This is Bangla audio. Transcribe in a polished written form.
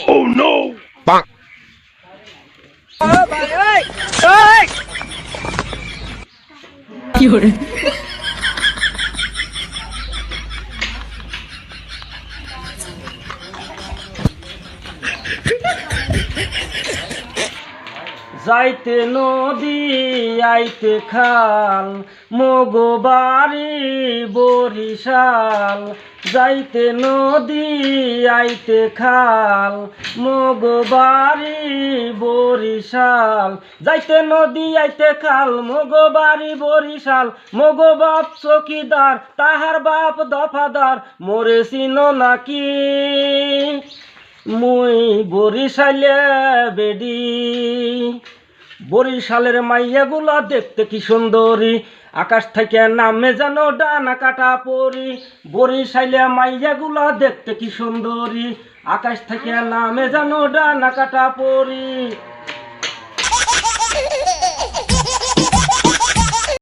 Oh no! Bonk. যাইতে নদী আইতে খাল মগো বাড়ি বরিশাল। যাইতে নদী আইতে খাল মগো বাড়ি বরিশাল। যাইতে নদী আইতে খাল মগো বাড়ি বরিশাল। মগো বাপ চকিদার তাহার বাপ দফাদার মোরে চিনো নাকি? মুই বরিশালে বেডি। বরিশালের মাইয়াগুলা দেখতে কি সুন্দরী, আকাশ থেকে নামে যেন ডানা কাটা পরি। বরিশালে মাইয়াগুলা দেখতে কি সুন্দরী, আকাশ থেকে নামে যেন ডানা কাটা পরি।